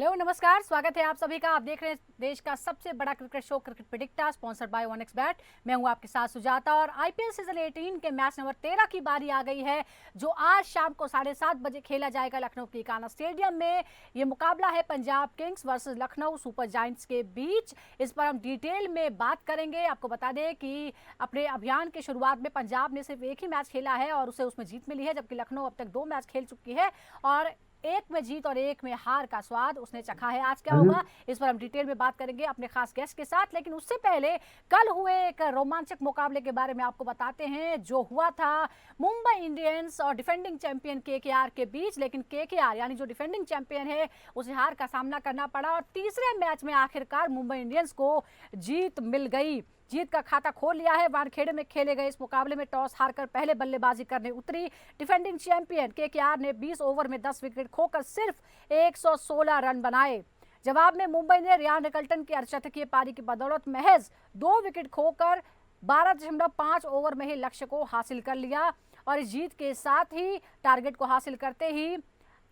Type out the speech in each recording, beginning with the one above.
Hello नमस्कार, स्वागत है आप सभी का। आप देख रहे हैं देश का सबसे बड़ा cricket show cricket predictor sponsored by 1xBet। मैं हूं आपके साथ सुजाता और आईपीएल सीजन 18 के मैच नंबर 13 की बारी आ गई है, जो आज शाम को 7:30 बजे खेला जाएगा लखनऊ के इकाना स्टेडियम में। ये मुकाबला है Punjab Kings versus Lucknow super giants के बीच। इस पर हम डिटेल में बात करेंगे। आपको बता दें कि अपने अभियान की शुरुआत में पंजाब ने सिर्फ एक ही मैच खेला है और उसे उसमें जीत मिली है, जबकि लखनऊ अब तक 2 मैच खेल चुकी है और एक में जीत और एक में हार का स्वाद उसने चखा है। आज क्या होगा इस पर हम डिटेल में बात करेंगे अपने खास गेस्ट के साथ, लेकिन उससे पहले कल हुए एक रोमांचक मुकाबले के बारे में आपको बताते हैं, जो हुआ था मुंबई इंडियंस और डिफेंडिंग चैंपियन केकेआर के बीच। लेकिन केकेआर यानी जो डिफेंडिंग चैंपियन है उसे हार का सामना करना पड़ा और तीसरे मैच में आखिरकार मुंबई इंडियंस को जीत मिल गई। जीत का खाता खोल लिया है। वानखेड़े में खेले गए इस मुकाबले में टॉस हारकर पहले बल्लेबाजी करने उतरी डिफेंडिंग चैंपियन केकेआर ने 20 ओवर में 10 विकेट खोकर सिर्फ 116 रन बनाए। जवाब में मुंबई ने रियान रिकल्टन की अर्धशतकीय पारी की बदौलत महज 2 विकेट खोकर 12.5 ओवर में ही लक्ष्य को हासिल कर लिया और इस जीत के साथ ही टारगेट को हासिल करते ही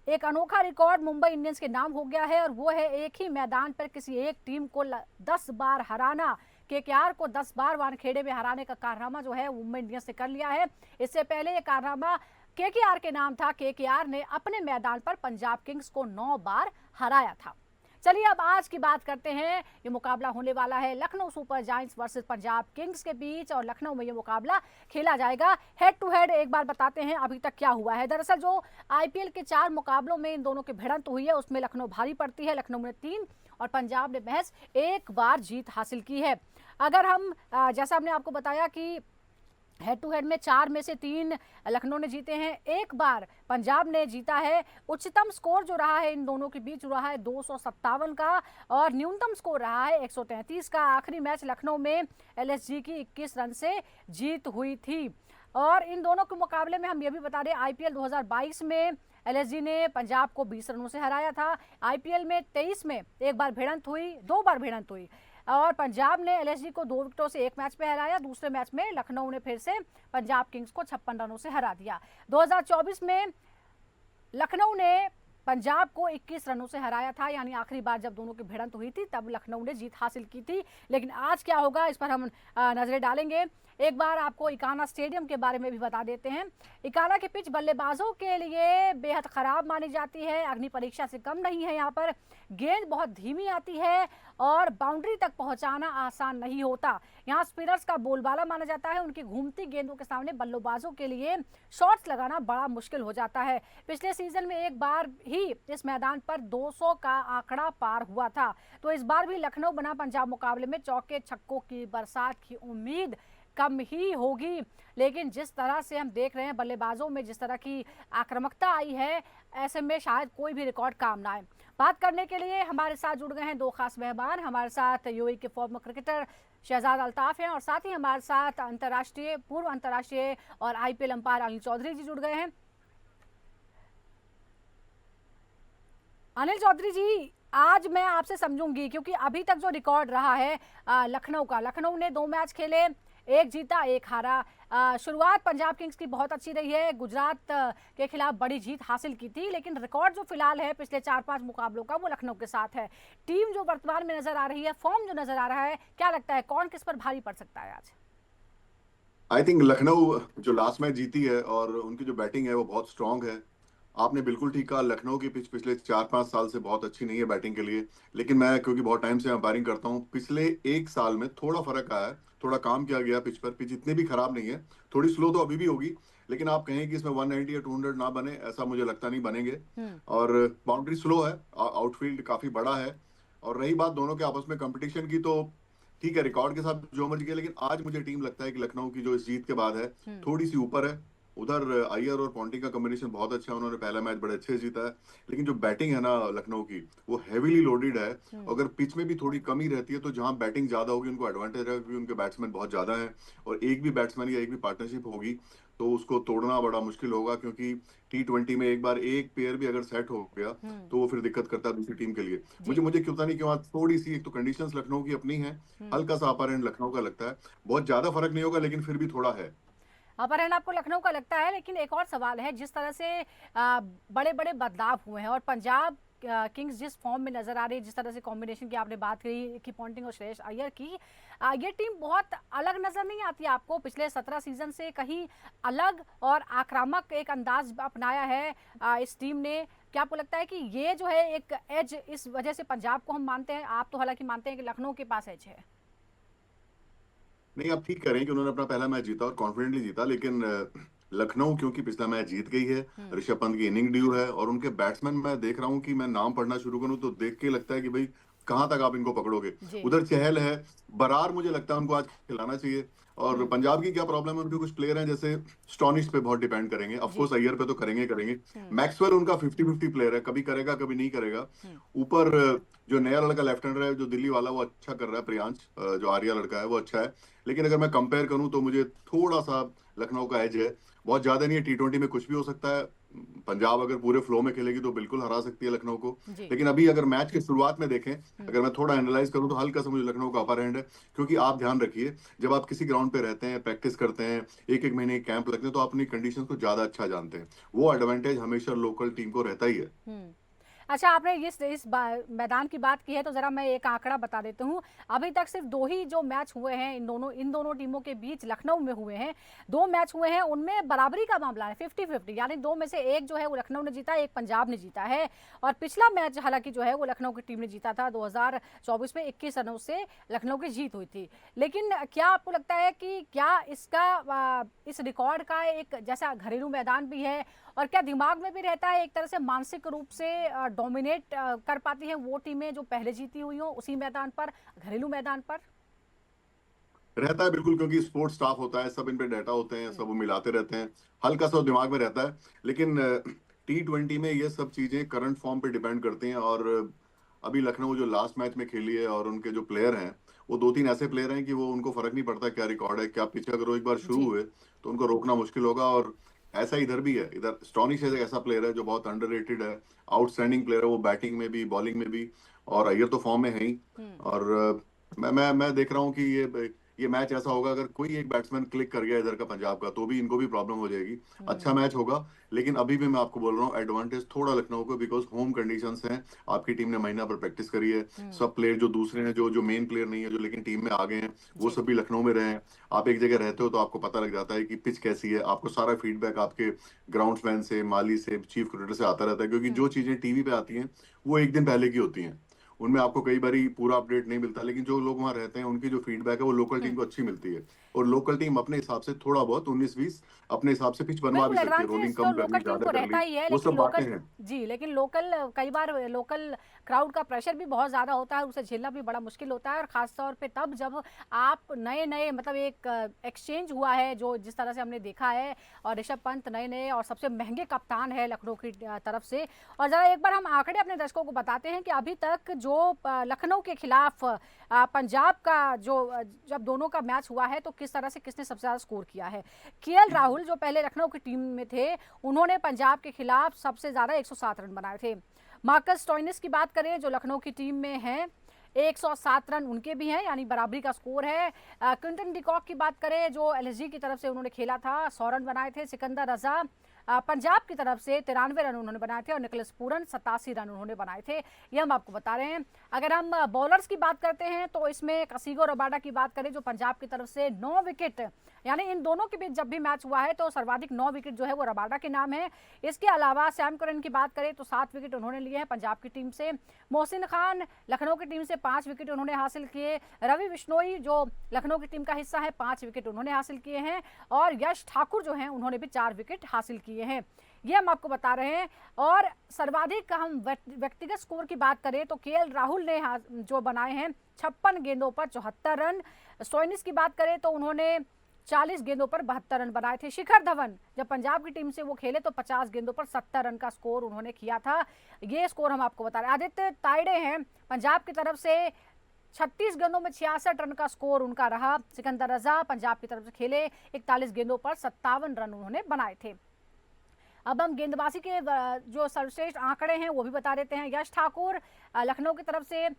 एक अनोखा रिकॉर्ड मुंबई इंडियंस के नाम हो गया है और वो है एक ही मैदान पर किसी एक टीम को 10 बार हराना। केकेआर को 10 बार वानखेड़े में हराने का कारनामा जो है मुंबई इंडियंस ने कर लिया है। इससे पहले ये कारनामा केकेआर के नाम था। केकेआर ने अपने मैदान पर पंजाब किंग्स को 9 बार हराया था। चलिए अब आज की बात करते हैं। ये मुकाबला होने वाला है Lucknow super giants versus Punjab Kings के बीच और लखनऊ में ये मुकाबला खेला जाएगा हेड टू हेड। एक बार बताते हैं अभी तक क्या हुआ है। दरअसल जो आईपीएल के 4 मुकाबलों में इन दोनों की भिड़ंत हुई है उसमें लखनऊ भारी पड़ती है। लखनऊ ने 3 और पंजाब ने महज 1 बार जीत हासिल की है। अगर हम जैसा हमने आपको बताया कि हेड टू हेड में 4 में से 3 लखनऊ ने जीते हैं, 1 बार पंजाब ने जीता है। उच्चतम स्कोर जो रहा है इन दोनों के बीच रहा है 257 का और न्यूनतम स्कोर रहा है 133 का। आखिरी मैच लखनऊ में एलएसजी की 21 रन से जीत हुई थी। और इन दोनों के मुकाबले में हम ये भी बता दें, आईपीएल 2022 में एलएसजी ने पंजाब को 20 रनों से हराया था। आईपीएल में 23 में 1 बार भिड़ंत हुई, 2 बार भिड़ंत हुई और पंजाब ने एलएसजी को 2 विकेटों से 1 मैच पे हराया। दूसरे मैच में लखनऊ ने फिर से पंजाब किंग्स को 56 रनों से हरा दिया। 2024 में लखनऊ ने पंजाब को 21 रनों से हराया था, यानी आखिरी बार जब दोनों की भिड़ंत हुई थी तब लखनऊ ने जीत हासिल की थी। लेकिन आज क्या होगा इस पर हम नजरें डालेंगे। एक बार आपको इकाना स्टेडियम के बारे में भी बता देते हैं। इकाना की पिच बल्लेबाजों के लिए बेहद खराब मानी जाती है, अग्नि परीक्षा से कम नहीं है। यहाँ पर गेंद बहुत धीमी आती है और बाउंड्री तक पहुंचाना आसान नहीं होता। यहाँ स्पिनर्स का बोलबाला माना जाता है। उनकी घूमती गेंदों के सामने बल्लेबाजों के लिए शॉट्स लगाना बड़ा मुश्किल हो जाता है। पिछले सीजन में एक बार ही इस मैदान पर 200 का आंकड़ा पार हुआ था, तो इस बार भी लखनऊ बना पंजाब मुकाबले में चौके छक्कों की बरसात की उम्मीद कम ही होगी। लेकिन जिस तरह से हम देख रहे हैं बल्लेबाजों में जिस तरह की आक्रामकता आई है, ऐसे में शायद कोई भी रिकॉर्ड काम ना आए। बात करने के लिए हमारे साथ जुड़ गए हैं 2 खास मेहमान। हमारे साथ यूएई के फॉर्मर क्रिकेटर शहजाद अल्ताफ हैं और साथ ही हमारे साथ पूर्व अंतर्राष्ट्रीय और आईपीएल अंपायर अनिल चौधरी जी जुड़ गए हैं। अनिल चौधरी जी, आज मैं आपसे समझूंगी क्योंकि अभी तक जो रिकॉर्ड रहा है लखनऊ ने 2 मैच खेले, 1 जीता 1 हारा। शुरुआत पंजाब किंग्स की बहुत अच्छी रही है, गुजरात के खिलाफ बड़ी जीत हासिल की थी, लेकिन रिकॉर्ड जो फिलहाल है पिछले 4-5 मुकाबलों का वो लखनऊ के साथ है। टीम जो वर्तमान में नजर आ रही है, फॉर्म जो नजर आ रहा है, क्या लगता है कौन किस पर भारी पड़ सकता है आज? आई थिंक लखनऊ जो लास्ट मैच जीती है और उनकी जो बैटिंग है वो बहुत स्ट्रांग है। आपने बिल्कुल ठीक कहा, लखनऊ की पिच पिछले 4-5 साल से बहुत अच्छी नहीं है बैटिंग के लिए। लेकिन मैं क्योंकि बहुत टाइम से अंपायरिंग करता हूँ, पिछले 1 साल में थोड़ा फर्क आया है, थोड़ा काम किया गया पिच पर। पिच इतनी भी खराब नहीं है, थोड़ी स्लो तो अभी भी होगी, लेकिन आप कहें कि इसमें 190 या 200 ना बने, ऐसा मुझे लगता नहीं बनेंगे। और बाउंड्री स्लो है, आउटफील्ड काफी बड़ा है। और रही बात दोनों के आपस में कंपटीशन की, तो ठीक है रिकॉर्ड के साथ जो मर्जी किया, लेकिन आज मुझे टीम लगता है कि लखनऊ की जो इस जीत के बाद है थोड़ी सी ऊपर है। उधर अय्यर और पॉन्टिंग का कॉम्बिनेशन बहुत अच्छा है, उन्होंने पहला मैच बड़े अच्छे से जीता है। लेकिन जो बैटिंग है ना लखनऊ की, वो हेवीली लोडेड है। अगर पिच में भी थोड़ी कमी रहती है तो जहां बैटिंग ज्यादा होगी उनको एडवांटेज है, क्योंकि उनके बैट्समैन बहुत ज्यादा हैं। और एक भी बैट्समैन या एक भी पार्टनरशिप होगी तो उसको तोड़ना बड़ा मुश्किल होगा, क्योंकि T20 में एक बार एक पेयर भी अगर सेट हो गया तो वो फिर दिक्कत करता है दूसरी टीम के लिए। मुझे क्यों पता नहीं क्यों आज थोड़ी सी, एक तो कंडीशंस लखनऊ की अपनी है, हल्का सा अपर एंड लखनऊ का लगता है। बहुत ज्यादा फर्क नहीं होगा लेकिन फिर भी थोड़ा है। अपहरण आपको लखनऊ का लगता है, लेकिन एक और सवाल है, जिस तरह से बड़े बड़े बदलाव हुए हैं और पंजाब किंग्स जिस फॉर्म में नजर आ रही है, जिस तरह से कॉम्बिनेशन की आपने बात करी कि पॉन्टिंग और श्रेयस अय्यर की, ये टीम बहुत अलग नजर नहीं आती आपको? पिछले 17 सीजन से कहीं अलग और आक्रामक एक अंदाज अपनाया है इस टीम ने। क्या आपको लगता है कि ये जो है एक एज इस वजह से पंजाब को हम मानते हैं, आप तो हालांकि मानते हैं कि लखनऊ के पास एज है? नहीं, आप ठीक कह रहे हैं कि उन्होंने अपना पहला मैच जीता और कॉन्फिडेंटली जीता, लेकिन लखनऊ क्योंकि पिछला मैच जीत गई है, ऋषभ पंत की इनिंग ड्यू है और उनके बैट्समैन मैं देख रहा हूं कि मैं नाम पढ़ना शुरू करूं तो देख के लगता है कि भाई कहां तक आप इनको पकड़ोगे। जी। उधर चहल है, बरार मुझे लगता है उनको आज खिलाना चाहिए। और पंजाब की क्या प्रॉब्लम है, उनके कुछ प्लेयर हैं जैसे स्टॉनिश पे बहुत डिपेंड करेंगे, ऑफ जी। कोर्स अय्यर पे तो करेंगे करेंगे। मैक्सवेल उनका 50-50 प्लेयर है, कभी करेगा कभी नहीं करेगा। ऊपर जो नया लड़का लेफ्ट हैंडर है जो दिल्ली वाला, वो अच्छा कर रहा है, प्रियांश जो आर्या लड़का है वो अच्छा है। लेकिन अगर मैं कंपेयर करूं तो मुझे थोड़ा सा लखनऊ का एज है, बहुत ज्यादा नहीं है। टी20 में कुछ भी हो सकता है, पंजाब अगर पूरे फ्लो में खेलेगी तो बिल्कुल हरा सकती है लखनऊ को। जी। लेकिन अभी अगर मैच की शुरुआत में देखें, अगर मैं थोड़ा एनालाइज करूं तो हल्का सा मुझे लखनऊ का अपर हैंड है। क्योंकि आप ध्यान रखिए, जब आप किसी ग्राउंड पे रहते हैं, प्रैक्टिस करते हैं, एक एक महीने कैंप लगते हैं, तो आप अपनी कंडीशन को ज्यादा अच्छा जानते हैं। वो एडवांटेज हमेशा लोकल टीम को रहता ही है। अच्छा, आपने इस मैदान की बात की है तो जरा मैं एक आंकड़ा बता देती हूँ। अभी तक सिर्फ 2 ही जो मैच हुए हैं इन दोनों टीमों के बीच लखनऊ में हुए हैं, 2 मैच हुए हैं, उनमें बराबरी का मामला है, 50-50, यानी 2 में से एक जो है वो लखनऊ ने जीता, एक पंजाब ने जीता है। और पिछला मैच हालांकि जो है वो लखनऊ की टीम ने जीता था, 2024 में 21 रनों से लखनऊ की जीत हुई थी। लेकिन क्या आपको लगता है कि क्या इस रिकॉर्ड का एक जैसा घरेलू मैदान भी है और क्या दिमाग में भी रहता है, एक तरह से मानसिक रूप से डोमिनेट कर पाती हैं वो टीमें जो पहले जीती हुई हो उसी मैदान पर, घरेलू मैदान पर? रहता है बिल्कुल, क्योंकि स्पोर्ट्स स्टाफ होता है, सब इन पे डाटा होते हैं, सब वो मिलाते रहते हैं, हल्का सा दिमाग में रहता है। लेकिन टी20 में ये सब चीजें करंट फॉर्म पे डिपेंड करती हैं। और अभी लखनऊ जो लास्ट मैच में खेली है और उनके जो प्लेयर हैं वो 2-3 ऐसे प्लेयर हैं कि वो उनको फर्क नहीं पड़ता क्या रिकॉर्ड है क्या पिच, अगर वो एक बार शुरू जी। हुए तो उनको रोकना मुश्किल होगा। और ऐसा इधर भी है, इधर स्टॉनिश एक ऐसा प्लेयर है जो बहुत अंडररेटेड है, आउटस्टैंडिंग प्लेयर है वो, बैटिंग में भी बॉलिंग में भी। और अय्यर तो फॉर्म में है ही। और मैं देख रहा हूँ कि ये मैच ऐसा होगा, अगर कोई एक बैट्समैन क्लिक कर गया इधर का पंजाब का तो भी इनको भी प्रॉब्लम हो जाएगी। अच्छा मैच होगा, लेकिन अभी भी मैं आपको बोल रहा हूँ एडवांटेज थोड़ा लखनऊ को, बिकॉज होम कंडीशंस हैं। आपकी टीम ने महीना पर प्रैक्टिस करी है, सब प्लेयर जो दूसरे हैं, जो जो मेन प्लेयर नहीं है जो लेकिन टीम में आ गए हैं, वो जी। सब भी लखनऊ में रहे हैं। आप एक जगह रहते हो तो आपको पता लग जाता है कि पिच कैसी है, आपको सारा फीडबैक आपके ग्राउंड्समैन से, माली से, चीफ क्रिकेटर से आता रहता है। क्योंकि जो चीजें टीवी पे आती हैं वो एक दिन पहले की होती हैं, उनमें आपको कई बारी पूरा अपडेट नहीं मिलता। लेकिन जो लोग वहां रहते हैं उनकी जो फीडबैक है वो लोकल टीम को अच्छी मिलती है। और लोकल टीम अपने हिसाब से थोड़ा बहुत 19-20 अपने हिसाब से पिच बनवा भी बिल्कुल सकती है, रोलिंग एडवांटेज तो कम कर ली, लोकल टीम ज्यादा को कर रहता ली, ही है, वो लेकिन सब बातें हैं। जी, लेकिन लोकल कई बार लोकल क्राउड का प्रेशर भी बहुत ज़्यादा होता है, उसे झेलना भी बड़ा मुश्किल होता है। और ख़ास तौर पे तब जब आप नए नए मतलब एक एक्सचेंज हुआ है जो जिस तरह से हमने देखा है, और ऋषभ पंत नए नए और सबसे महंगे कप्तान है लखनऊ की तरफ से। और ज़रा एक बार हम आंकड़े अपने दर्शकों को बताते हैं कि अभी तक जो लखनऊ के खिलाफ पंजाब का जब दोनों का मैच हुआ है तो किस तरह से किसने सबसे ज़्यादा स्कोर किया है। केएल राहुल जो पहले लखनऊ की टीम में थे, उन्होंने पंजाब के खिलाफ सबसे ज्यादा 107 रन बनाए थे। मार्कस स्टोइनिस की बात करें जो लखनऊ की टीम में हैं, 107 रन उनके भी हैं, यानी बराबरी का स्कोर है। क्विंटन डिकॉक की बात करें जो एलएसजी की तरफ से उन्होंने खेला था, 100 रन बनाए थे। सिकंदर रजा पंजाब की तरफ से 93 रन उन्होंने बनाए थे और निकोलस पूरन 87 रन उन्होंने बनाए थे। ये हम आपको बता रहे हैं। अगर हम बॉलर्स की बात करते हैं तो इसमें कसिगो रबाडा की बात करें जो पंजाब की तरफ से 9 विकेट, यानी इन दोनों के बीच जब भी मैच हुआ है तो सर्वाधिक 9 विकेट जो है वो रबाडा के नाम है। इसके अलावा सैम करन की बात करें तो 7 विकेट उन्होंने लिए हैं पंजाब की टीम से। मोहसिन खान लखनऊ की टीम से 5 विकेट उन्होंने हासिल किए। रवि बिश्नोई जो लखनऊ की टीम का हिस्सा है, 5 विकेट उन्होंने हासिल किए हैं। और यश ठाकुर जो हैं उन्होंने भी 4 विकेट हासिल किए हैं। ये हम आपको बता रहे हैं। और सर्वाधिक हम व्यक्तिगत स्कोर की बात करें तो केएल राहुल ने जो बनाए हैं 56 गेंदों पर 74 रन। स्टोइनिस की बात करें तो उन्होंने 40 गेंदों पर 72 रन बनाए थे। शिखर धवन जब पंजाब की टीम से वो खेले तो 50 गेंदों पर 70 रन का स्कोर उन्होंने किया था। ये स्कोर हम आपको बता रहे हैं। आदित्य ताइडे हैं पंजाब की तरफ से, 36 गेंदों में 66 रन का स्कोर उनका रहा। सिकंदर रजा पंजाब की तरफ से खेले, 41 गेंदों पर 57 रन उन्होंने बनाए थे। अब हम गेंदबाजी के जो सर्वश्रेष्ठ आंकड़े हैं वो भी बता देते हैं। यश ठाकुर लखनऊ की तरफ से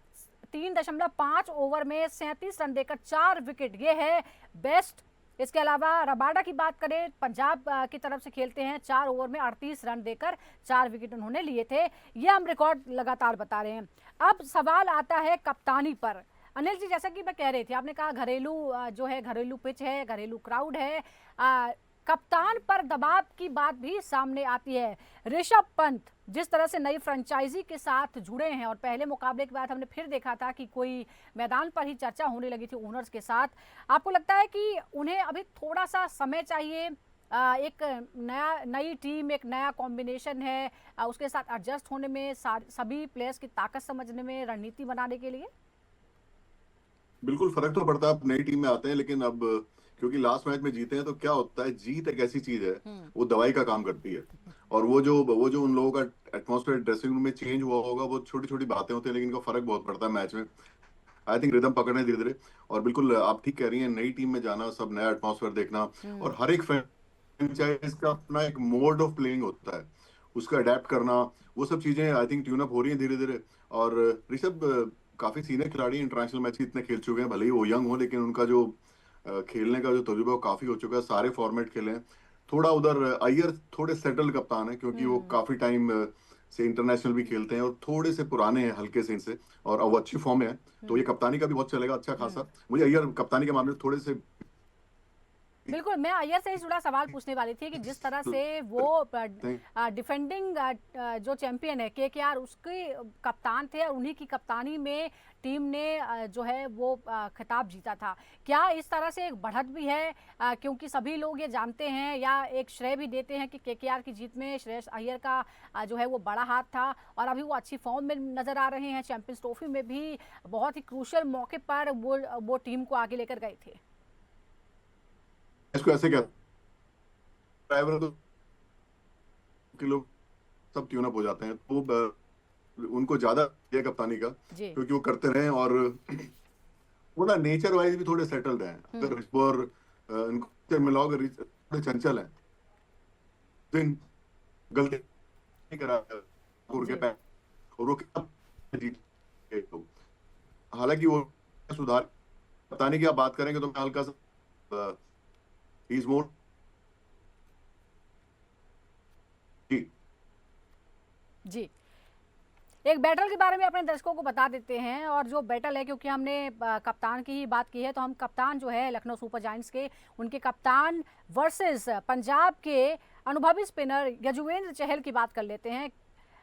3.5 ओवर में 37 रन देकर 4 विकेट, ये है बेस्ट इसके अलावा रबाडा की बात करें, पंजाब की तरफ से खेलते हैं, 4 ओवर में 38 रन देकर 4 विकेट उन्होंने लिए थे। ये हम रिकॉर्ड लगातार बता रहे हैं। अब सवाल आता है कप्तानी पर। अनिल जी, जैसा कि मैं कह रही थी, आपने कहा घरेलू जो है, घरेलू पिच है, घरेलू क्राउड है, कप्तान पर दबाव की बात भी सामने आती है। ऋषभ पंत जिस तरह से नई फ्रेंचाइजी के साथ जुड़े हैं, और पहले मुकाबले के बाद हमने फिर देखा था कि कोई मैदान पर ही चर्चा होने लगी थी ओनर्स के साथ, आपको लगता है कि उन्हें अभी थोड़ा सा समय चाहिए, एक नई टीम, एक नया कॉम्बिनेशन है, उसके साथ एडजस्ट होने में, सभी प्लेयर्स की ताकत समझने में, रणनीति बनाने के लिए? बिल्कुल फर्क तो पड़ता है, आप नई टीम में आते हैं, लेकिन अब क्योंकि लास्ट मैच में जीते हैं तो क्या होता है, जीत एक ऐसी चीज है, वो दवाई का काम करती है। और वो जो उन लोगों का एटमॉस्फेयर ड्रेसिंग रूम में चेंज हुआ होगा, वो छोटी छोटी बातें होती हैं, लेकिन इनका फर्क बहुत पड़ता है मैच में। आई थिंक रिदम पकड़ने धीरे धीरे। और बिल्कुल आप ठीक कह रही हैं, नई टीम में जाना, सब नया एटमॉस्फेयर देखना, और हर एक फ्रेंचाइज का अपना एक मोड ऑफ प्लेइंग होता है, उसका अडेप्ट करना, वो सब चीजें आई थिंक ट्यून अप हो रही हैं धीरे धीरे। और ऋषभ काफी सीनियर खिलाड़ी, इंटरनेशनल मैच इतने खेल चुके हैं, भले ही वो यंग हो, लेकिन उनका जो खेलने का जो तजुर्बा है वो काफी हो चुका है, सारे फॉर्मेट खेले हैं। थोड़ा उधर अय्यर थोड़े सेटल कप्तान है, क्योंकि वो काफी टाइम से इंटरनेशनल भी खेलते हैं, और थोड़े से पुराने हैं हल्के से इनसे, और अब अच्छी फॉर्म में है, तो ये कप्तानी का भी बहुत चलेगा अच्छा खासा। मुझे अय्यर कप्तानी के मामले में थोड़े से बिल्कुल, मैं अय्यर से ही जुड़ा सवाल पूछने वाली थी कि जिस तरह से वो डिफेंडिंग जो चैंपियन है केकेआर, उसके कप्तान थे, और उन्हीं की कप्तानी में टीम ने जो है वो खिताब जीता था। क्या इस तरह से एक बढ़त भी है, क्योंकि सभी लोग ये जानते हैं या एक श्रेय भी देते हैं कि केकेआर की जीत में श्रेयस अय्यर का जो है वो बड़ा हाथ था, और अभी वो अच्छी फॉर्म में नजर आ रहे हैं, चैंपियंस ट्रॉफी में भी बहुत ही क्रूशियल मौके पर वो टीम को आगे लेकर गए थे। इसको ऐसे कहते हैं, ड्राइवर तो किलो सब ट्यून अप हो जाते हैं, तो उनको ज्यादा है कप्तानी का, जी। क्योंकि वो करते रहे, और वो ना नेचर वाइज भी थोड़े सेटल्ड हैं। अगर ऋषभ और इनको से मिलाओगे, थोड़े चंचल हैं, दिन गलती नहीं करा उनके जी। पैर, और वो क्या जीत गए। तो हालांकि वो सुधार, कप्तानी की आप बात करेंगे तो मैं हल्का सा इज मोर जी, एक बैटल के बारे में अपने दर्शकों को बता देते हैं, और जो बैटल है, क्योंकि हमने कप्तान की ही बात की है, तो हम कप्तान जो है लखनऊ सुपर जायंट्स के, उनके कप्तान वर्सेस पंजाब के अनुभवी स्पिनर यजुवेंद्र चहल की बात कर लेते हैं।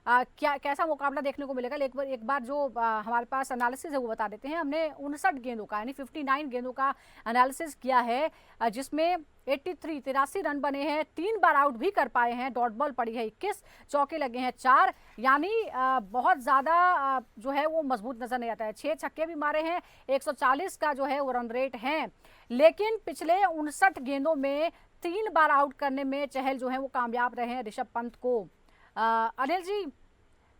क्या कैसा मुकाबला देखने को मिलेगा, एक बार जो हमारे पास एनालिसिस है वो बता देते हैं। हमने 59 गेंदों का, यानी 59 गेंदों का एनालिसिस किया है, जिसमें 83 रन बने हैं, 3 बार आउट भी कर पाए हैं, डॉट बॉल पड़ी है 21, चौके लगे हैं 4, यानी बहुत ज़्यादा जो है वो मजबूत नजर नहीं आता है। 6 छक्के भी मारे हैं, 140 का जो है वो रन रेट है, लेकिन पिछले 59 गेंदों में 3 बार आउट करने में चहल जो है वो कामयाब रहे हैं ऋषभ पंत को। अनिल जी,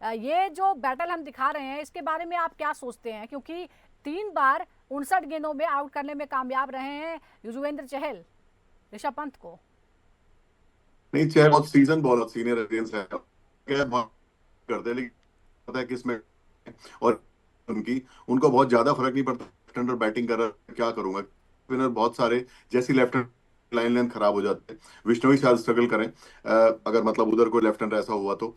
ये जो बैटल हम दिखा रहे हैं, इसके बारे में आप क्या सोचते हैं, क्योंकि 3 बार 59 गेंदों में आउट करने में कामयाब रहे हैं युजवेंद्र चहल ऋषभ पंत को? नहीं, चाहे बहुत सीजन बॉलर सीनियर अगेंस्ट है, क्या बहुत करते हैं, लेकिन पता है किसमें, और उनको बहुत ज्यादा फर्क नहीं पड़ता लेफ्ट हैंडर बैटिंग कर रहा है, क्या करूंगा। स्पिनर बहुत सारे जैसी लेफ्ट हैंड लाइन लेंथ खराब हो जाते हैं, विष्णु शायद स्ट्रगल करें, अगर मतलब उधर कोई लेफ्ट हैंडर ऐसा हुआ तो।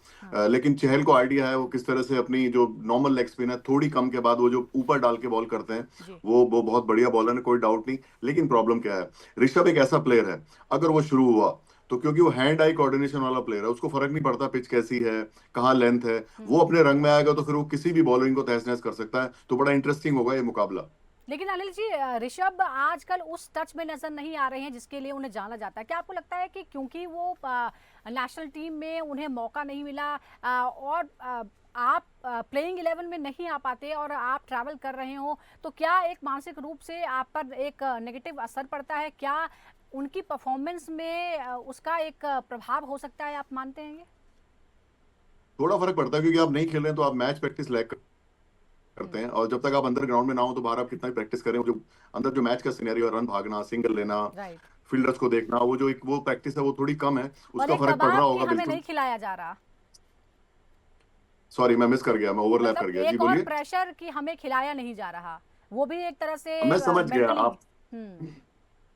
लेकिन चहल को आइडिया है वो किस तरह से अपनी जो नॉर्मल लेग स्पिन है, थोड़ी कम के बाद वो जो ऊपर डाल के बॉल करते हैं, जी। वो बहुत बढ़िया बॉलर है, कोई डाउट नहीं। लेकिन प्रॉब्लम क्या है, ऋषभ एक ऐसा प्लेयर है, अगर वो शुरू हुआ तो, क्योंकि वो हैंड आई कोऑर्डिनेशन वाला प्लेयर है, उसको फर्क नहीं पड़ता पिच कैसी है, कहाँ लेंथ है, वो अपने रंग में आएगा तो फिर वो किसी भी बॉलरिंग को तहस नहस कर सकता है। तो बड़ा इंटरेस्टिंग होगा ये मुकाबला। लेकिन अनिल जी, ऋषभ आजकल उस टच में नजर नहीं आ रहे हैं जिसके लिए उन्हें जाना जाता है। क्या आपको लगता है कि क्योंकि वो नेशनल टीम में उन्हें मौका नहीं मिला, और आप प्लेइंग 11 में नहीं आ पाते और आप ट्रैवल कर रहे हो, तो क्या एक मानसिक रूप से आप पर एक नेगेटिव असर पड़ता है? क्या उनकी परफॉर्मेंस में उसका एक प्रभाव हो सकता है, आप मानते हैं ये? थोड़ा फर्क पड़ता है, क्योंकि आप नहीं खेल रहे हैं तो आप मैच प्रैक्टिस लैग करते हैं, और जब तक आप अंदर ग्राउंड में ना हो तो बाहर आप कितना भी प्रैक्टिस करें, जो अंदर जो मैच का सिनेरियो, रन भागना, सिंगल लेना, राइट। फील्डर्स को देखना, वो जो एक वो प्रैक्टिस है वो थोड़ी कम है, और उसका एक फर्क पड़ रहा दबाव कि होगा हमें बिल्कुल। नहीं खिलाया जा रहा, सॉरी मैं मिस कर गया, मैं ओवरलैप मतलब कर गया, जी एक और बोलिए। प्रेशर कि हमें खिलाया नहीं जा रहा, वो भी एक तरह से मैं समझ गया मेंटली। आप, हम्म।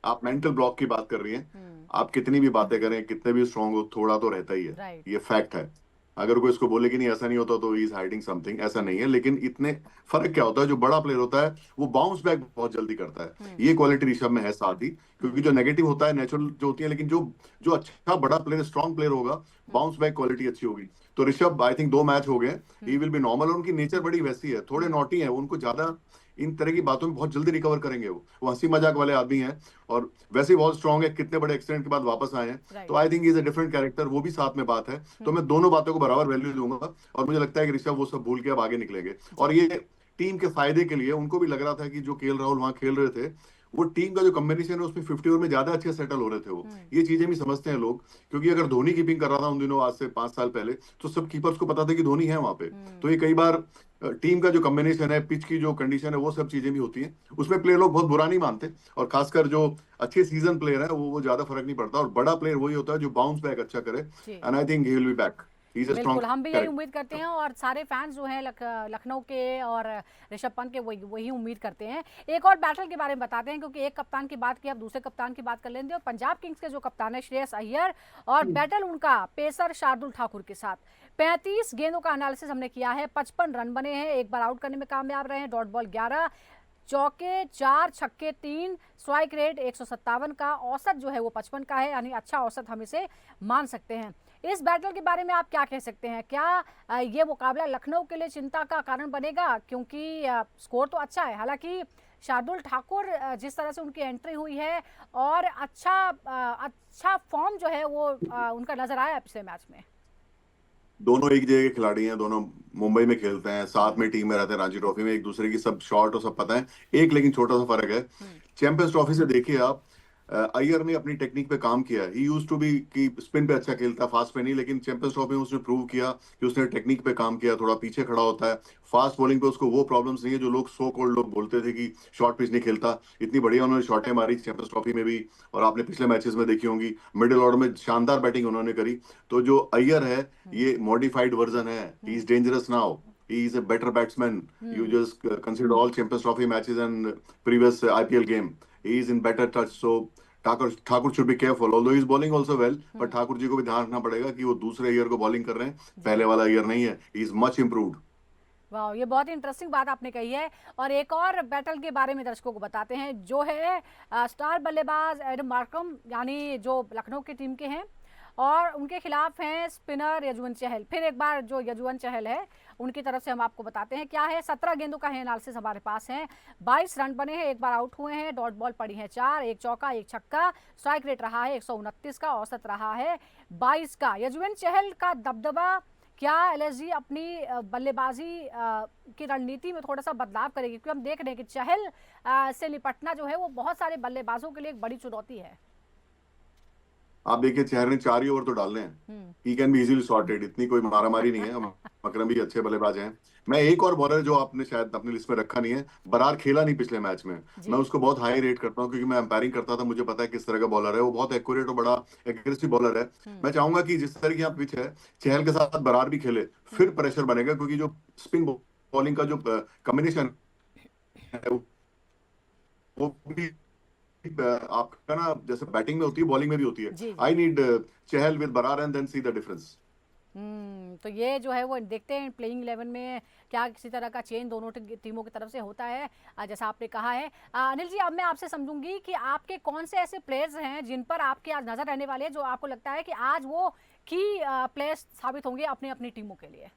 आप मेंटल ब्लॉक की बात कर रही हैं। हम्म। आप कितनी भी बातें करें, कितने भी स्ट्रांग हो, थोड़ा तो रहता ही है। राइट। ये फैक्ट है। अगर कोई इसको बोले कि नहीं ऐसा नहीं होता तो ही इज हाइडिंग समथिंग, ऐसा नहीं है। लेकिन इतने फर्क क्या होता है, जो बड़ा प्लेयर होता है वो बाउंस बैक बहुत जल्दी करता है। ये क्वालिटी ऋषभ में है साथ ही, क्योंकि जो नेगेटिव होता है नेचुरल जो होती है, लेकिन जो जो अच्छा बड़ा प्लेयर, स्ट्रांग प्लेयर होगा, बाउंस बैक क्वालिटी अच्छी होगी। तो ऋषभ आई थिंक 2 मैच हो गए, ही विल बी नॉर्मल। और उनकी नेचर बड़ी वैसी है, थोड़े नॉटी है, उनको ज्यादा इन तरह की बातों में बहुत जल्दी रिकवर करेंगे। वो हंसी मजाक वाले आदमी हैं, और वैसे ही बहुत स्ट्रांग है, कितने बड़े एक्सीडेंट के बाद वापस आए हैं। तो right. I think is a different character, वो भी साथ में बात है। तो मैं दोनों बातों को बराबर वैल्यू दूंगा, और मुझे लगता है कि ऋषभ वो सब भूल के अब आगे निकलेंगे। और जी। ये टीम के फायदे के लिए, उनको भी लग रहा था कि जो केएल राहुल वहां खेल रहे थे, वो टीम का जो कॉम्बिनेशन है उसमें 50 ओवर में ज्यादा अच्छे सेटल हो रहे थे वो। ये चीजें भी समझते हैं लोग, क्योंकि अगर धोनी कीपिंग कर रहा था उन दिनों, आज से 5 साल पहले, तो सब कीपर्स को पता था कि धोनी है वहां पे। तो ये कई बार टीम का जो कॉम्बिनेशन है, पिच की जो कंडीशन है, वो सब चीजें भी होती हैं। उसमें प्लेयर लोग बहुत बुरा नहीं मानते, और खासकर जो अच्छे सीजन प्लेयर है वो ज्यादा फर्क नहीं पड़ता। और बड़ा प्लेयर वही होता है जो बाउंस बैक अच्छा करे, जी। And I think he will be back. He is a strong बिल्कुल, हम भी यही उम्मीद करते हैं, कैरेक्टर। और सारे फैंस जो हैं लखनऊ के और ऋषभ पंत के वही वही उम्मीद करते हैं। एक और बैटल के बारे में बताते हैं, क्योंकि एक कप्तान की बात की, अब दूसरे कप्तान की बात कर लेंगे। और पंजाब किंग्स के जो कप्तान है श्रेयस अय्यर, और बैटल उनका पेसर शार्दुल ठाकुर के साथ। 35 गेंदों का एनालिसिस हमने किया है, 55 रन बने हैं, एक बार आउट करने में कामयाब रहे हैं, डॉट बॉल 11, चौके 4, छक्के 3, स्ट्राइक रेट 157 का, औसत जो है वो 55 का है, यानी अच्छा औसत हम इसे मान सकते हैं। इस बैटल के बारे में आप क्या कह सकते हैं? क्या ये मुकाबला लखनऊ के लिए चिंता का कारण बनेगा? क्योंकि स्कोर तो अच्छा है, हालांकि शार्दुल ठाकुर जिस तरह से उनकी एंट्री हुई है, और अच्छा फॉर्म जो है वो उनका नजर आया पिछले मैच में। दोनों एक जगह के खिलाड़ी हैं, दोनों मुंबई में खेलते हैं, साथ में टीम में रहते हैं, रणजी ट्रॉफी में एक दूसरे की सब शॉट और सब पता है। एक लेकिन छोटा सा फर्क है, चैंपियंस ट्रॉफी से देखिए आप, अय्यर ने अपनी टेक्निक पे काम किया। ही यूज्ड टू बी कि स्पिन पे अच्छा खेलता, फास्ट पे नहीं, लेकिन चैंपियंस ट्रॉफी में उसने प्रूव किया कि उसने टेक्निक पे काम किया, थोड़ा पीछे खड़ा होता है। फास्ट बॉलिंग पे उसको वो प्रॉब्लम्स नहीं है जो लोग सो कोल्ड लोग बोलते थे कि शॉर्ट पिच नहीं खेलता। इतनी बढ़िया उन्होंने शॉटें मारी चैंपियंस ट्रॉफी में भी, और आपने पिछले मैचेस में देखी होंगी, मिडिल ऑर्डर में शानदार बैटिंग उन्होंने करी। तो जो अय्यर है, ये मॉडिफाइड वर्जन है। He is dangerous now, he is a better batsman. You just consider all Champions Trophy matches and previous IPL game. He is in better touch. So Thakur should be careful. Although he is bowling also well, but Thakur ji को भी ध्यान रखना पड़ेगा कि वो दूसरे year को bowling कर रहे हैं, पहले वाला ईयर नहीं है। He is much improved. वाह, ये बहुत इंटरेस्टिंग बात आपने कही है। और एक और बैटल के बारे में दर्शकों को बताते हैं, जो है स्टार बल्लेबाज एडम मार्करम, यानी जो लखनऊ की टीम के हैं, और उनके खिलाफ हैं स्पिनर यजुवेंद्र चहल। फिर एक बार जो यजुवेंद्र चहल है उनकी तरफ से हम आपको बताते हैं क्या है। 17 गेंदों का है एनालिसिस हमारे पास है, 22 रन बने हैं, एक बार आउट हुए हैं, डॉट बॉल पड़ी है 4, एक चौका, एक छक्का, स्ट्राइक रेट रहा है 129 का, औसत रहा है 22 का। यजुवेंद्र चहल का दबदबा, क्या एलएसजी अपनी बल्लेबाजी की रणनीति में थोड़ा सा बदलाव करेगी? क्योंकि हम देख रहे हैं कि चहल से निपटना जो है वो बहुत सारे बल्लेबाजों के लिए एक बड़ी चुनौती है। आप देखिए, चहर ने 4 ही ओवर तो डालने हैं। ही कैन बी इजीली सॉर्टेड, इतनी कोई मारामारी नहीं है। मकरम भी अच्छे बल्लेबाज हैं। मैं एक और बॉलर जो आपने शायद अपनी लिस्ट में रखा नहीं है, बरार खेला नहीं पिछले मैच में, मैं उसको बहुत हाई रेट करता हूँ, क्योंकि मैं अंपायरिंग करता था, मुझे पता है किस तरह का बॉलर है वो। बहुत एक्यूरेट और बड़ा एग्रेसिव बॉलर है। मैं चाहूंगा कि जिस तरह की यहाँ पिच है, चहल के साथ बरार भी खेले, फिर प्रेशर बनेगा, क्योंकि जो स्पिन बॉलिंग का जो कॉम्बिनेशन है वो भी आपका ना, जैसे बैटिंग में होती है बॉलिंग में भी होती है। जी जी। I need Chahal with Brar and then see the difference. तो ये जो है वो देखते हैं प्लेइंग 11 में क्या किसी तरह का चेंज दोनों टीमों की तरफ से होता है, जैसा आपने कहा है। अनिल जी, अब मैं आपसे समझूंगी कि आपके कौन से ऐसे प्लेयर्स हैं जिन पर आपकी आज नजर रहने वाले हैं, जो आपको लगता है कि आज वो की प्लेयर्स साबित होंगे अपनी अपनी टीमों के लिए?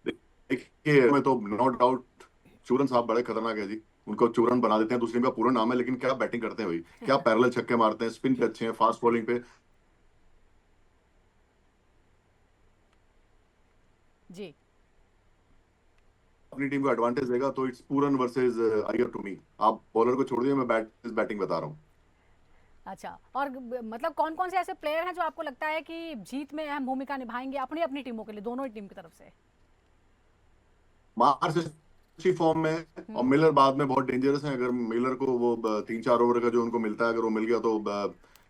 देखिए, मैं तो नो डाउट चूरन साहब बड़े खतरनाक है जी। उनको चूरन बना देते हैं, दूसरी का पूरा नाम है, लेकिन क्या बैटिंग करते हैं भाई, क्या पैरेलल छक्के मारते हैं, स्पिन पे अच्छे हैं, फास्ट बॉलिंग पे। जी। अपनी टीम को एडवांटेज देगा, तो it's Pooran versus Iyer to me. आप बॉलर को छोड़ दिए, मैं बैटिंग बता रहा हूँ। अच्छा, और मतलब कौन कौन से ऐसे प्लेयर हैं जो आपको लगता है कि जीत में अहम भूमिका निभाएंगे अपनी अपनी टीमों के लिए, दोनों ही टीम की तरफ से? मार्श अच्छी फॉर्म में है, और मिलर बाद में बहुत डेंजरस है। अगर मिलर को वो 3-4 ओवर का जो उनको मिलता है, अगर वो मिल गया तो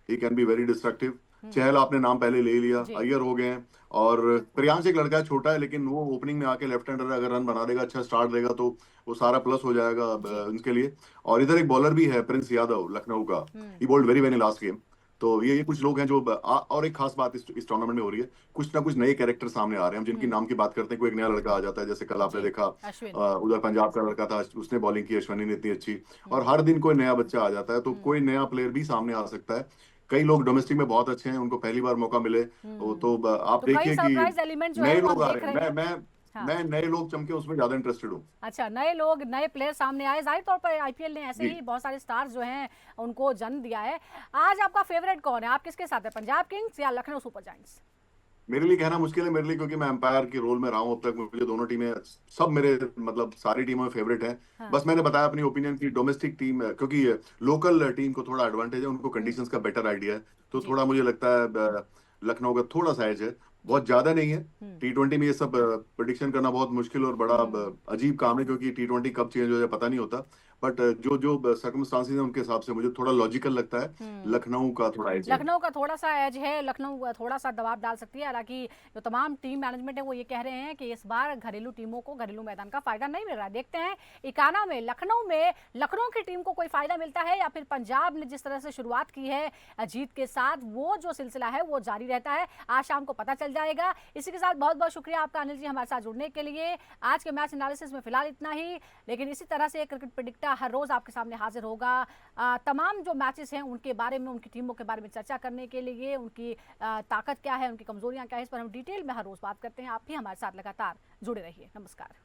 he can be very destructive. Chahal आपने नाम पहले ले लिया, जी। अय्यर हो गए हैं, और प्रियांश एक लड़का है, छोटा है, लेकिन वो ओपनिंग में आके लेफ्ट हैंडर अगर रन बना देगा, अच्छा स्टार्ट देगा, तो वो सारा प्लस हो जाएगा जी। उनके लिए। और इधर एक बॉलर भी है, प्रिंस यादव, लखनऊ का। Hmm. He bowled very very last game. तो ये कुछ लोग हैं जो और एक खास बात इस टूर्नामेंट में हो रही है, कुछ ना कुछ नए कैरेक्टर सामने आ रहे हैं। हम जिनकी हम्म। नाम की बात करते हैं, कोई एक नया लड़का आ जाता है, जैसे कल आपने जी। देखा अश्विन। उधर पंजाब का लड़का था, उसने बॉलिंग की, अश्विनी ने इतनी अच्छी। और हम्म। हर दिन कोई नया बच्चा आ जाता है, तो हम्म। कोई नया प्लेयर भी सामने आ सकता है। कई लोग डोमेस्टिक में बहुत अच्छे हैं, उनको पहली बार मौका मिले, हम्म। आप तो कई देखिए कि सरप्राइज एलिमेंट जो है नए वो हम लोग आ देख रहे हैं। रहे हैं। हाँ। मैं नए लोग चमके उसमें ज्यादा इंटरेस्टेड हूँ। अच्छा, नए लोग, नए प्लेयर सामने आए, जाहिर तौर पर आईपीएल ने ऐसे जी। ही बहुत सारे स्टार्स जो हैं उनको जन्म दिया है। आज आपका फेवरेट कौन है? आप किसके साथ है, पंजाब किंग्स या लखनऊ सुपर जायंट्स? मेरे लिए कहना मुश्किल है, मेरे लिए, क्योंकि मैं एम्पायर के रोल में रहा हूं अब तक। मुझे दोनों टीमें, सब मेरे, मतलब सारी टीमों में फेवरेट है। हाँ। बस मैंने बताया अपनी ओपिनियन की डोमेस्टिक टीम, क्योंकि लोकल टीम को थोड़ा एडवांटेज है, उनको हम्म। कंडीशंस का बेटर आइडिया है। तो जी। थोड़ा मुझे लगता है लखनऊ का थोड़ा सा एज है, जी। बहुत ज्यादा नहीं है। हम्म। T20 में ये सब प्रिडिक्शन करना बहुत मुश्किल और बड़ा हम्म। अजीब काम है, क्योंकि T20 कब चेंज हो जाए पता नहीं होता। बट जो जो सर्कमस्टांसिस है, उनके हिसाब से मुझे थोड़ा लॉजिकल लगता है, हम्म। लखनऊ का थोड़ा एज है। लखनऊ का थोड़ा सा एज है, लखनऊ थोड़ा सा दबाव डाल सकती है। हालांकि जो तमाम टीम मैनेजमेंट है वो ये कह रहे हैं कि इस बार घरेलू टीमों को घरेलू मैदान का फायदा नहीं मिल रहा है। देखते हैं इकाना में, लखनऊ की टीम को कोई फायदा मिलता है या फिर पंजाब ने जिस तरह से शुरुआत की है जीत के साथ, वो जो सिलसिला है वो जारी रहता है। आज शाम को पता चल जाएगा। इसी के साथ बहुत बहुत शुक्रिया आपका अनिल जी हमारे साथ जुड़ने के लिए। आज के मैच एनालिसिस में फिलहाल इतना ही, लेकिन इसी तरह से क्रिकेट प्रेडिक्टर हर रोज आपके सामने हाजिर होगा तमाम जो मैचेस हैं उनके बारे में, उनकी टीमों के बारे में चर्चा करने के लिए। उनकी ताकत क्या है, उनकी कमजोरियां क्या है, इस पर हम डिटेल में हर रोज बात करते हैं। आप भी हमारे साथ लगातार जुड़े रहिए। नमस्कार।